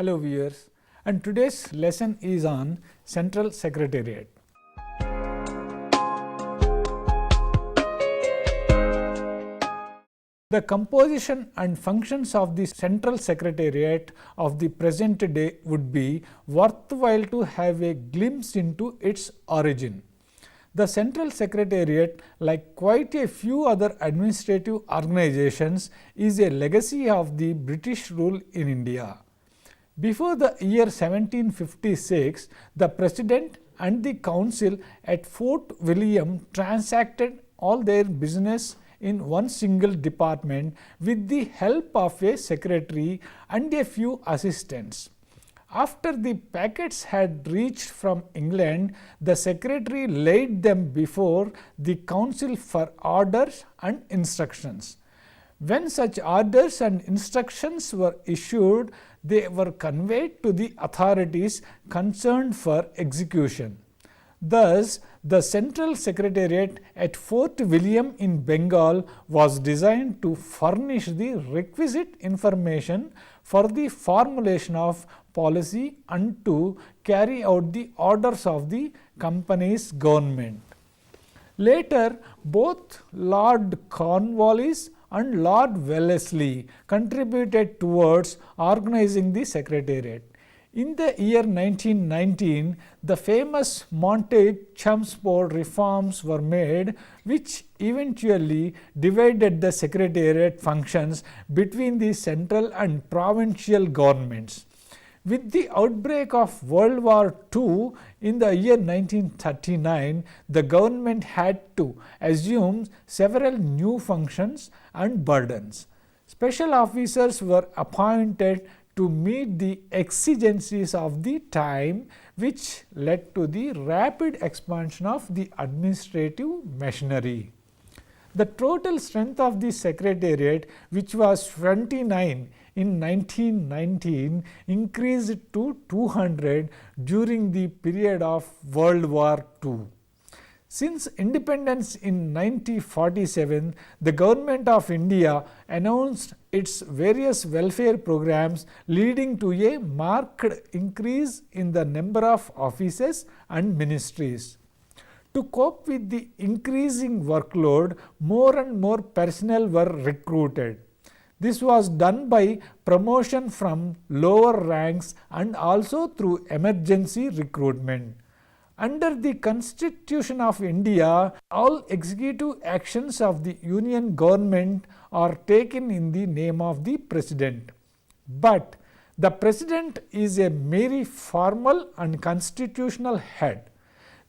Hello viewers, and today's lesson is on Central Secretariat. The composition and functions of the Central Secretariat of the present day would be worthwhile to have a glimpse into its origin. The Central Secretariat, like quite a few other administrative organizations, is a legacy of the British rule in India. Before the year 1756, the President and the Council at Fort William transacted all their business in one single department with the help of a secretary and a few assistants. After the packets had reached from England, the secretary laid them before the council for orders and instructions. When such orders and instructions were issued, they were conveyed to the authorities concerned for execution. Thus, the Central Secretariat at Fort William in Bengal was designed to furnish the requisite information for the formulation of policy and to carry out the orders of the company's government. Later, both Lord Cornwallis and Lord Wellesley contributed towards organizing the Secretariat. In the year 1919, the famous Montague-Chelmsford reforms were made, which eventually divided the Secretariat functions between the central and provincial governments. With the outbreak of World War II in the year 1939, the government had to assume several new functions and burdens. Special officers were appointed to meet the exigencies of the time, which led to the rapid expansion of the administrative machinery. The total strength of the Secretariat, which was 29 in 1919, increased to 200 during the period of World War II. Since independence in 1947, the Government of India announced its various welfare programs, leading to a marked increase in the number of offices and ministries. To cope with the increasing workload, more and more personnel were recruited. This was done by promotion from lower ranks and also through emergency recruitment. Under the Constitution of India, all executive actions of the Union government are taken in the name of the President. But the President is a merely formal and constitutional head.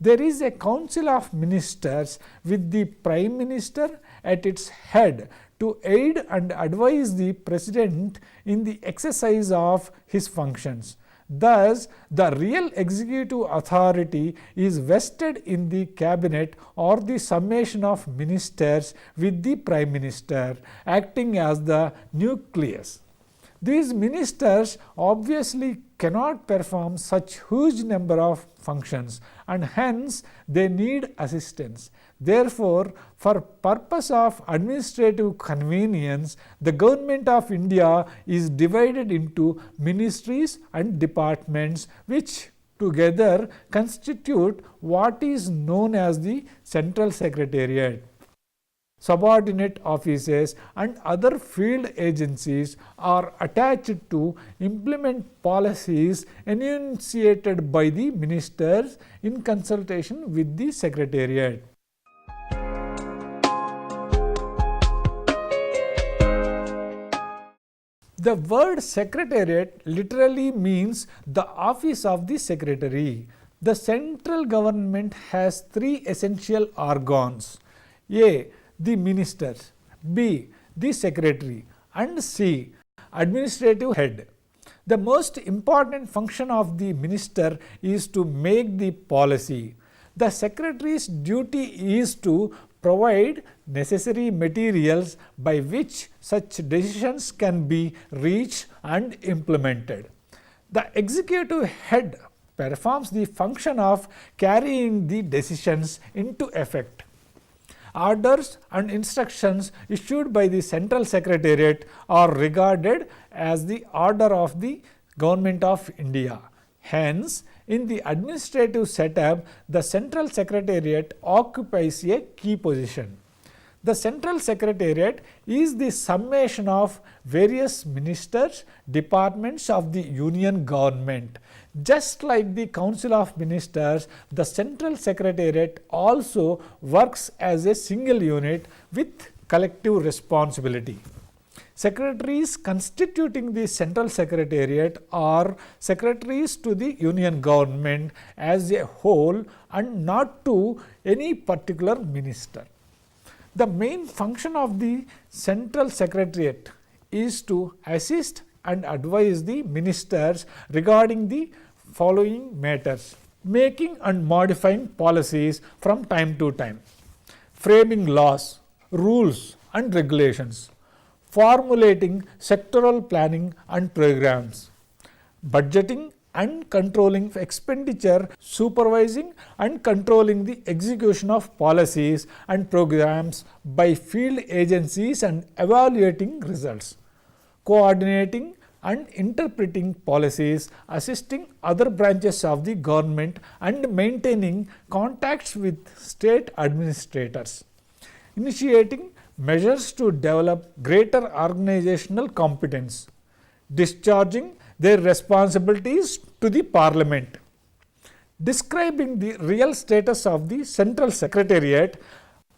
There is a Council of Ministers with the Prime Minister at its head to aid and advise the President in the exercise of his functions. Thus, the real executive authority is vested in the cabinet or the summation of ministers with the Prime Minister acting as the nucleus. These ministers obviously cannot perform such huge number of functions, and hence they need assistance. Therefore, for purpose of administrative convenience, the Government of India is divided into ministries and departments, which together constitute what is known as the Central Secretariat. Subordinate offices and other field agencies are attached to implement policies enunciated by the ministers in consultation with the Secretariat. The word Secretariat literally means the office of the Secretary. The central government has three essential organs: A. the ministers, B. the secretary, and C. administrative head. The most important function of the minister is to make the policy. The secretary's duty is to provide necessary materials by which such decisions can be reached and implemented. The executive head performs the function of carrying the decisions into effect. Orders and instructions issued by the Central Secretariat are regarded as the order of the Government of India. Hence, in the administrative setup, the Central Secretariat occupies a key position. The Central Secretariat is the summation of various ministers, departments of the Union government. Just like the Council of Ministers, the Central Secretariat also works as a single unit with collective responsibility. Secretaries constituting the Central Secretariat are secretaries to the Union government as a whole and not to any particular minister. The main function of the Central Secretariat is to assist and advise the ministers regarding the following matters: making and modifying policies from time to time, framing laws, rules and regulations, formulating sectoral planning and programs, budgeting and controlling expenditure, supervising and controlling the execution of policies and programs by field agencies and evaluating results, coordinating and interpreting policies, assisting other branches of the government and maintaining contacts with state administrators, initiating measures to develop greater organizational competence, discharging their responsibilities to the Parliament. Describing the real status of the Central Secretariat,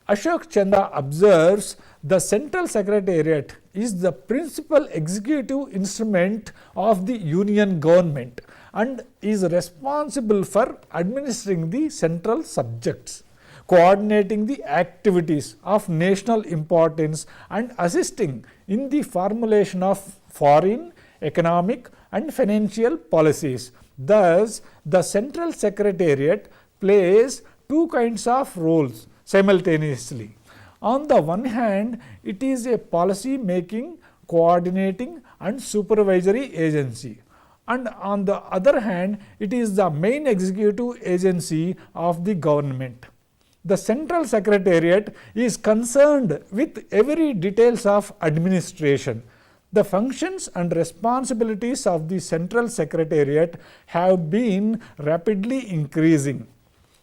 Ashok Chanda observes the Central Secretariat is the principal executive instrument of the Union government and is responsible for administering the central subjects, coordinating the activities of national importance and assisting in the formulation of foreign, economic and financial policies. Thus, the Central Secretariat plays two kinds of roles simultaneously. On the one hand, it is a policy making, coordinating and supervisory agency, and on the other hand, it is the main executive agency of the government. The Central Secretariat is concerned with every details of administration. The functions and responsibilities of the Central Secretariat have been rapidly increasing.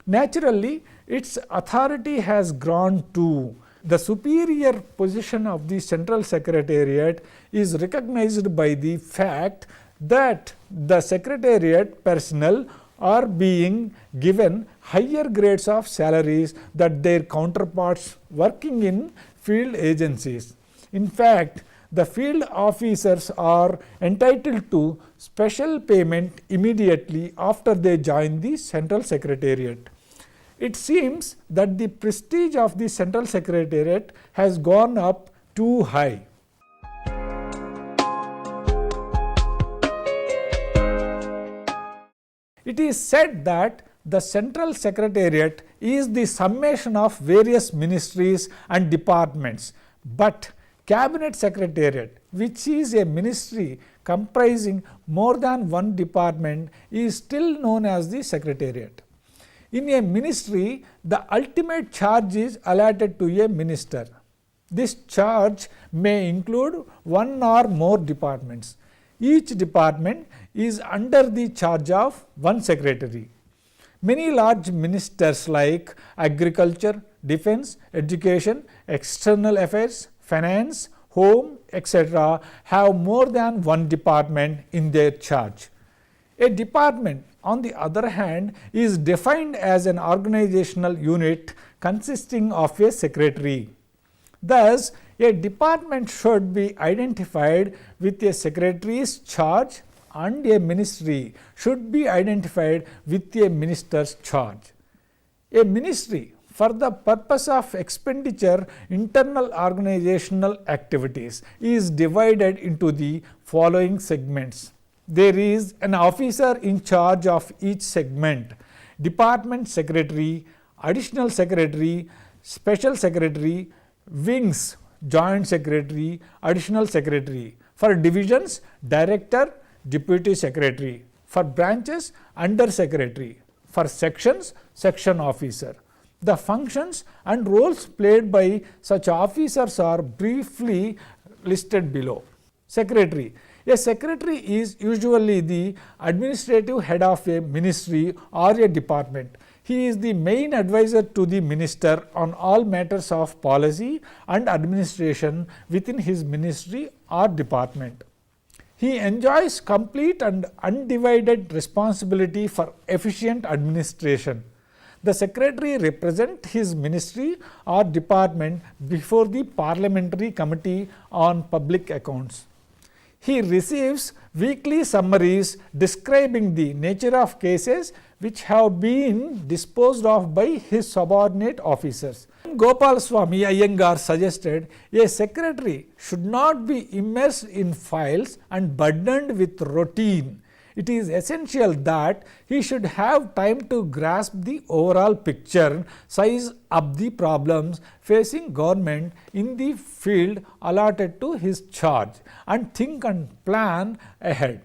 Naturally, its authority has grown too. The superior position of the Central Secretariat is recognized by the fact that the Secretariat personnel are being given higher grades of salaries than their counterparts working in field agencies. In fact, the field officers are entitled to special payment immediately after they join the Central Secretariat. It seems that the prestige of the Central Secretariat has gone up too high. It is said that the Central Secretariat is the summation of various ministries and departments, but Cabinet Secretariat, which is a ministry comprising more than one department, is still known as the Secretariat. In a ministry, the ultimate charge is allotted to a minister. This charge may include one or more departments. Each department is under the charge of one secretary. Many large ministers like agriculture, defense, education, external affairs, finance, home, etc. have more than one department in their charge. A department, on the other hand, is defined as an organizational unit consisting of a secretary. Thus, a department should be identified with a secretary's charge and a ministry should be identified with a minister's charge. A ministry, for the purpose of expenditure internal organizational activities, is divided into the following segments. There is an officer in charge of each segment: department secretary, additional secretary, special secretary, wings, joint secretary, additional secretary. For divisions, director, deputy secretary. For branches, under secretary. For sections, section officer. The functions and roles played by such officers are briefly listed below. Secretary. A secretary is usually the administrative head of a ministry or a department. He is the main advisor to the minister on all matters of policy and administration within his ministry or department. He enjoys complete and undivided responsibility for efficient administration. The secretary represents his ministry or department before the Parliamentary Committee on Public Accounts. He receives weekly summaries describing the nature of cases which have been disposed of by his subordinate officers. Gopalswamy Iyengar suggested a secretary should not be immersed in files and burdened with routine. It is essential that he should have time to grasp the overall picture, size of the problems facing government in the field allotted to his charge, and think and plan ahead.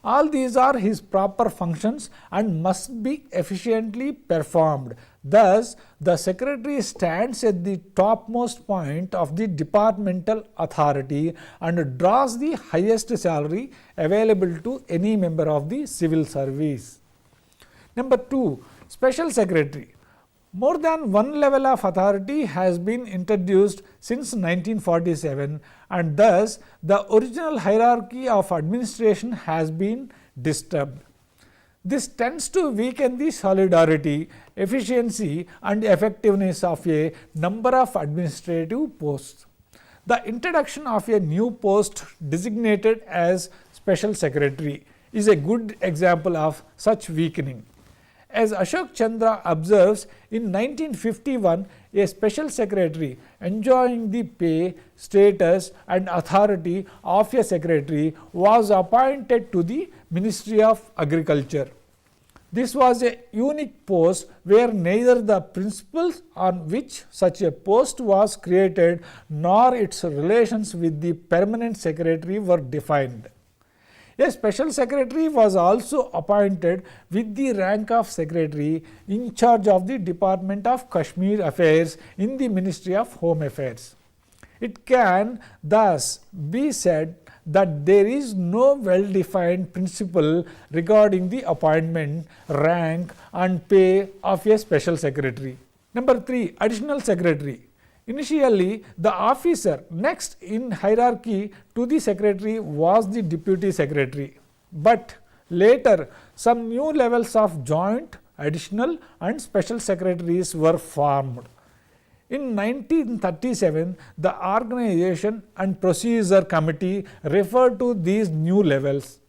All these are his proper functions and must be efficiently performed. Thus, the secretary stands at the topmost point of the departmental authority and draws the highest salary available to any member of the civil service. Number 2, Special Secretary. More than one level of authority has been introduced since 1947, and thus the original hierarchy of administration has been disturbed. This tends to weaken the solidarity, efficiency and effectiveness of a number of administrative posts. The introduction of a new post designated as Special Secretary is a good example of such weakening. As Ashok Chandra observes, in 1951, a special secretary enjoying the pay, status and authority of a secretary was appointed to the Ministry of Agriculture. This was a unique post where neither the principles on which such a post was created nor its relations with the permanent secretary were defined. A special secretary was also appointed with the rank of secretary in charge of the Department of Kashmir Affairs in the Ministry of Home Affairs. It can thus be said that there is no well-defined principle regarding the appointment, rank and pay of a special secretary. Number 3, Additional Secretary. Initially, the officer next in hierarchy to the secretary was the deputy secretary, but later some new levels of joint, additional and special secretaries were formed. In 1937, the Organization and Procedure Committee referred to these new levels.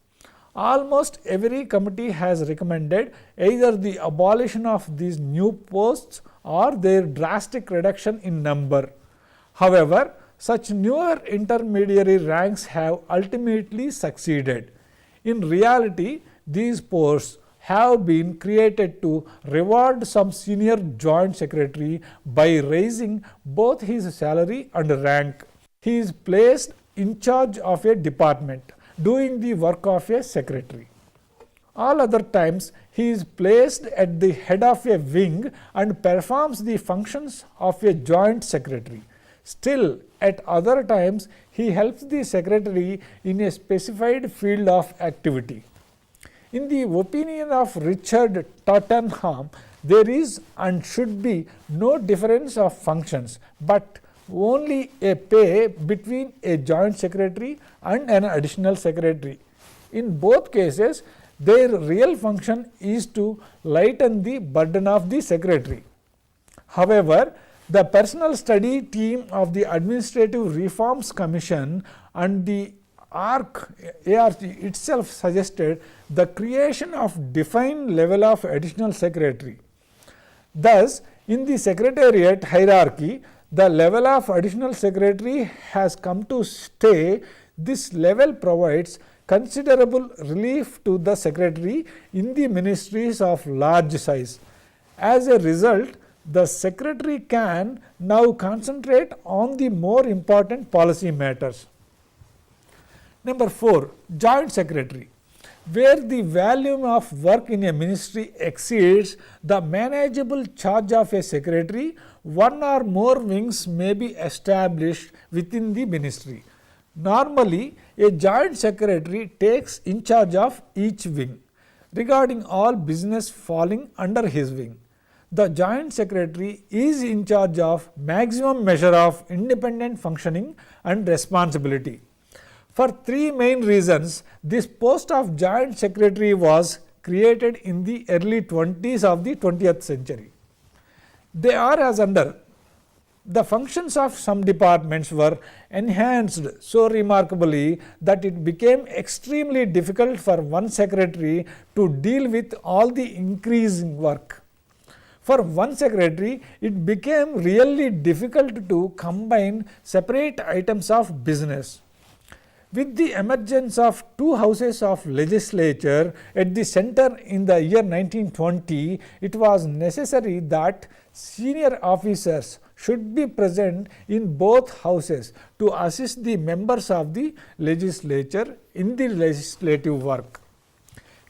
Almost every committee has recommended either the abolition of these new posts or their drastic reduction in number. However, such newer intermediary ranks have ultimately succeeded. In reality, these posts have been created to reward some senior joint secretary by raising both his salary and rank. He is placed in charge of a department, doing the work of a secretary. All other times, he is placed at the head of a wing and performs the functions of a joint secretary. Still, at other times, he helps the secretary in a specified field of activity. In the opinion of Richard Tottenham, there is and should be no difference of functions, but only a pay between a joint secretary and an additional secretary. In both cases, their real function is to lighten the burden of the secretary. However, the Personal Study Team of the Administrative Reforms Commission and the ARC itself suggested the creation of defined level of additional secretary. Thus, in the secretariat hierarchy, the level of additional secretary has come to stay. This level provides considerable relief to the secretary in the ministries of large size. As a result, the secretary can now concentrate on the more important policy matters. Number 4, Joint Secretary. Where the volume of work in a ministry exceeds the manageable charge of a secretary, one or more wings may be established within the ministry. Normally, a joint secretary takes in charge of each wing, regarding all business falling under his wing. The joint secretary is in charge of maximum measure of independent functioning and responsibility. For three main reasons, this post of joint secretary was created in the early 20s of the 20th century. They are as under: the functions of some departments were enhanced so remarkably that it became extremely difficult for one secretary to deal with all the increasing work. For one secretary, it became really difficult to combine separate items of business. With the emergence of two houses of legislature at the center in the year 1920, it was necessary that senior officers should be present in both houses to assist the members of the legislature in the legislative work.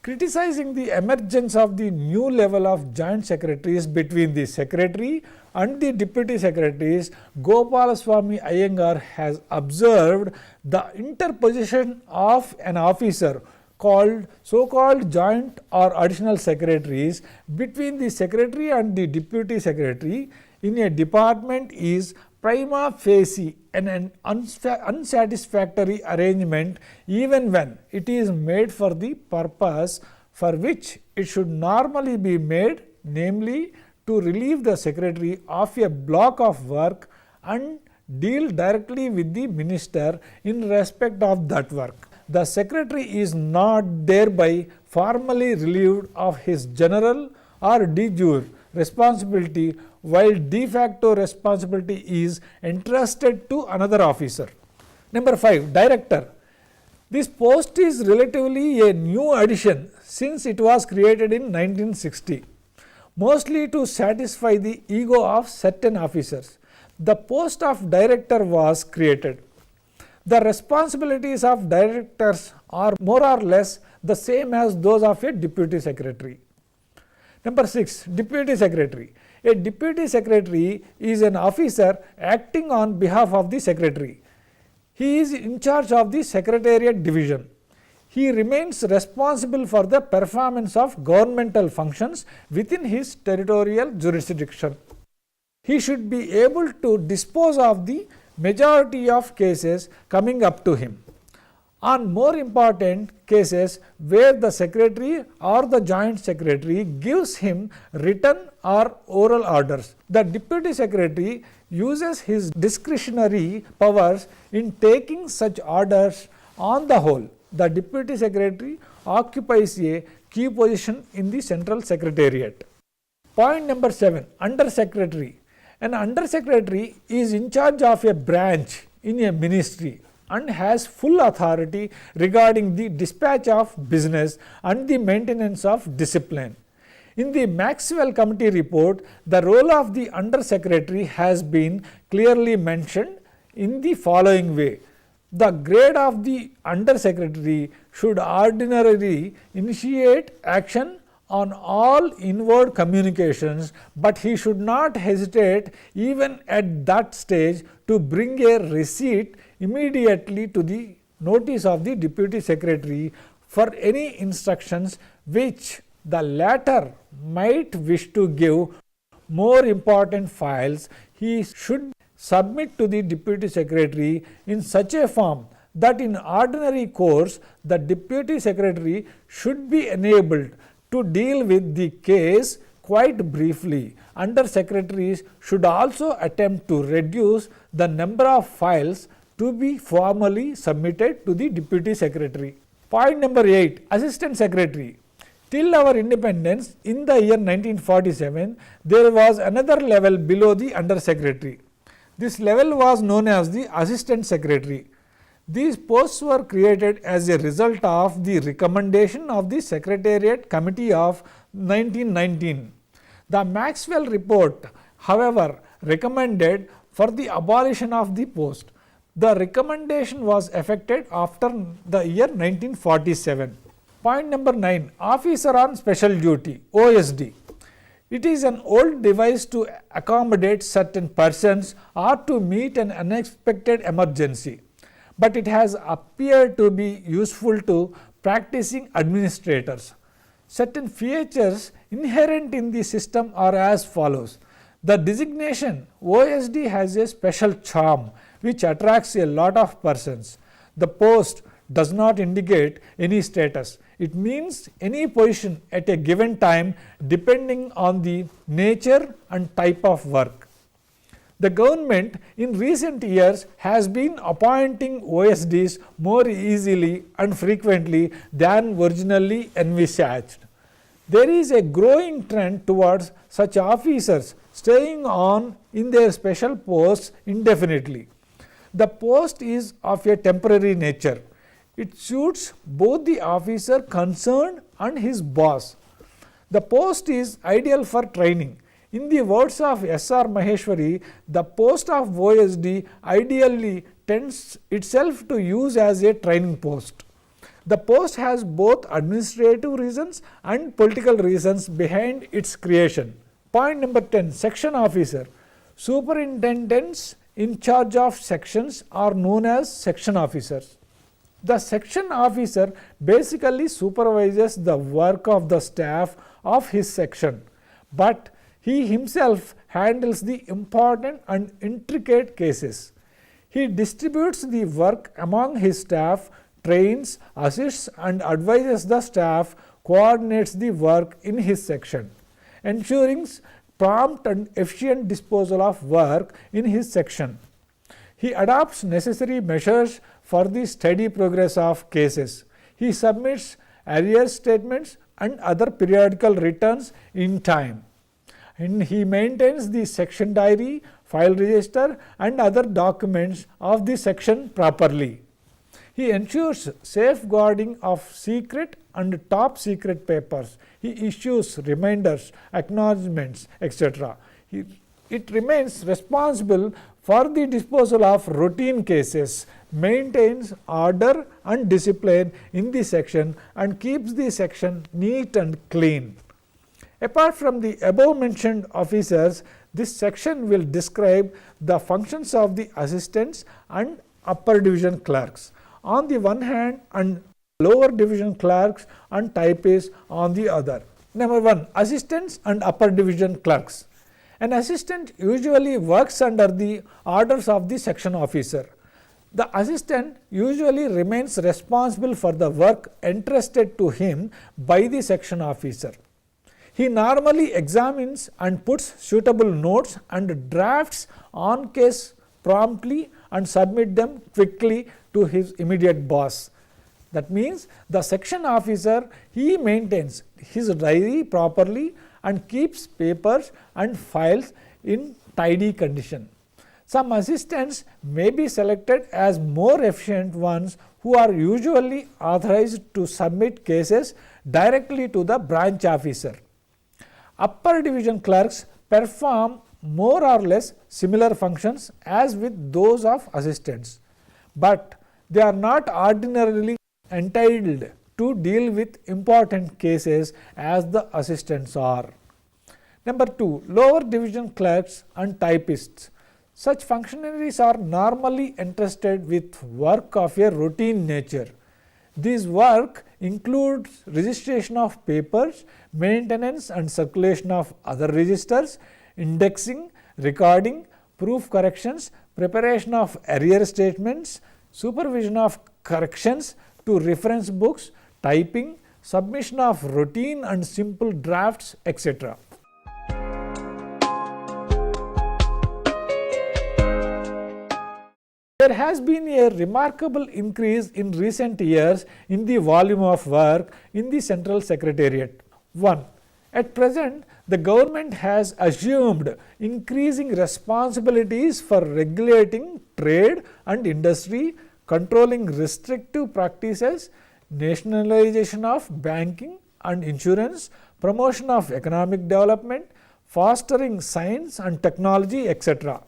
Criticizing the emergence of the new level of joint secretaries between the secretary and the deputy secretaries, Gopalaswamy Iyengar has observed the interposition of an officer called so-called joint or additional secretaries between the secretary and the deputy secretary in a department is prima facie an unsatisfactory arrangement, even when it is made for the purpose for which it should normally be made, namely to relieve the secretary of a block of work and deal directly with the minister in respect of that work. The secretary is not thereby formally relieved of his general or de jure responsibility, while de facto responsibility is entrusted to another officer. Number 5, director. This post is relatively a new addition since it was created in 1960, mostly to satisfy the ego of certain officers. The post of director was created. The responsibilities of directors are more or less the same as those of a deputy secretary. Number 6, deputy secretary. A deputy secretary is an officer acting on behalf of the secretary. He is in charge of the secretariat division. He remains responsible for the performance of governmental functions within his territorial jurisdiction. He should be able to dispose of the majority of cases coming up to him. On more important cases where the secretary or the joint secretary gives him written or oral orders, the deputy secretary uses his discretionary powers in taking such orders. On the whole, the deputy secretary occupies a key position in the Central Secretariat. Point number 7, under secretary. An under secretary is in charge of a branch in a ministry and has full authority regarding the dispatch of business and the maintenance of discipline. In the Maxwell Committee report, the role of the under secretary has been clearly mentioned in the following way. The grade of the under secretary should ordinarily initiate action on all inward communications, but he should not hesitate even at that stage to bring a receipt immediately to the notice of the deputy secretary for any instructions which the latter might wish to give. More important files he should submit to the deputy secretary in such a form that in ordinary course the deputy secretary should be enabled to deal with the case quite briefly. Under secretaries should also attempt to reduce the number of files to be formally submitted to the deputy secretary. Point number 8, assistant secretary. Till our independence in the year 1947, there was another level below the under secretary. This level was known as the assistant secretary. These posts were created as a result of the recommendation of the Secretariat Committee of 1919. The Maxwell report, however, recommended for the abolition of the post. The recommendation was effected after the year 1947. Point number 9, officer on special duty, OSD. It is an old device to accommodate certain persons or to meet an unexpected emergency. but it has appeared to be useful to practicing administrators. Certain features inherent in the system are as follows. The designation OSD has a special charm which attracts a lot of persons. The post does not indicate any status. It means any position at a given time depending on the nature and type of work. The government in recent years has been appointing OSDs more easily and frequently than originally envisaged. There is a growing trend towards such officers staying on in their special posts indefinitely. The post is of a temporary nature. It suits both the officer concerned and his boss. The post is ideal for training. In the words of S.R. Maheshwari, the post of OSD ideally tends itself to use as a training post. The post has both administrative reasons and political reasons behind its creation. Point number 10, section officer. Superintendents in charge of sections are known as section officers. The section officer basically supervises the work of the staff of his section, but he himself handles the important and intricate cases. He distributes the work among his staff, trains, assists and advises the staff, coordinates the work in his section, ensuring prompt and efficient disposal of work in his section. He adopts necessary measures for the steady progress of cases. He submits arrears statements and other periodical returns in time. And he maintains the section diary, file register and other documents of the section properly. He ensures safeguarding of secret and top secret papers. He issues reminders, acknowledgements, etc. It remains responsible for the disposal of routine cases, maintains order and discipline in the section and keeps the section neat and clean. Apart from the above mentioned officers, this section will describe the functions of the assistants and upper division clerks on the one hand and lower division clerks and typists on the other. Number 1, assistants and upper division clerks. An assistant usually works under the orders of the section officer. The assistant usually remains responsible for the work entrusted to him by the section officer. He normally examines and puts suitable notes and drafts on case promptly and submit them quickly to his immediate boss. That means the section officer, he maintains his diary properly and keeps papers and files in tidy condition. Some assistants may be selected as more efficient ones who are usually authorized to submit cases directly to the branch officer. Upper division clerks perform more or less similar functions as with those of assistants, but they are not ordinarily entitled to deal with important cases as the assistants are. Number 2, lower division clerks and typists. Such functionaries are normally entrusted with work of a routine nature. This work includes registration of papers, maintenance and circulation of other registers, indexing, recording, proof corrections, preparation of arrear statements, supervision of corrections to reference books, typing, submission of routine and simple drafts, etc. There has been a remarkable increase in recent years in the volume of work in the Central Secretariat. 1. At present, the government has assumed increasing responsibilities for regulating trade and industry, controlling restrictive practices, nationalization of banking and insurance, promotion of economic development, fostering science and technology, etc.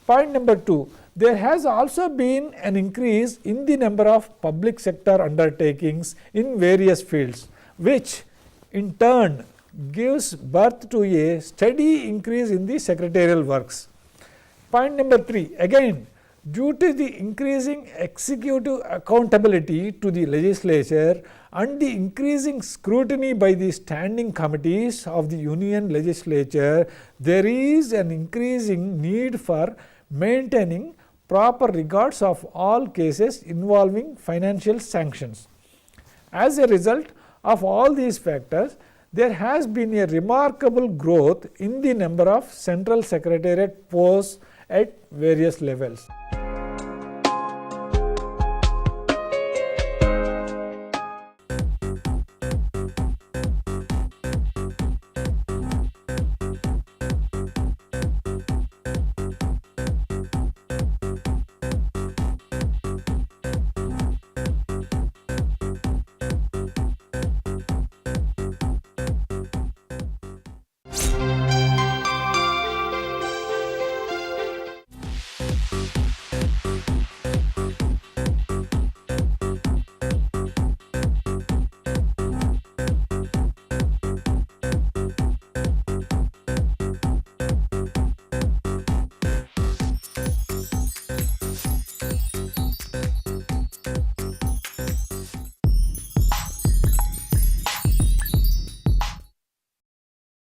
Point number 2. There has also been an increase in the number of public sector undertakings in various fields, which in turn gives birth to a steady increase in the secretarial works. Point number 3. Again, Due to the increasing executive accountability to the legislature and the increasing scrutiny by the standing committees of the union legislature, there is an increasing need for maintaining proper records of all cases involving financial sanctions. As a result of all these factors, there has been a remarkable growth in the number of Central Secretariat posts at various levels.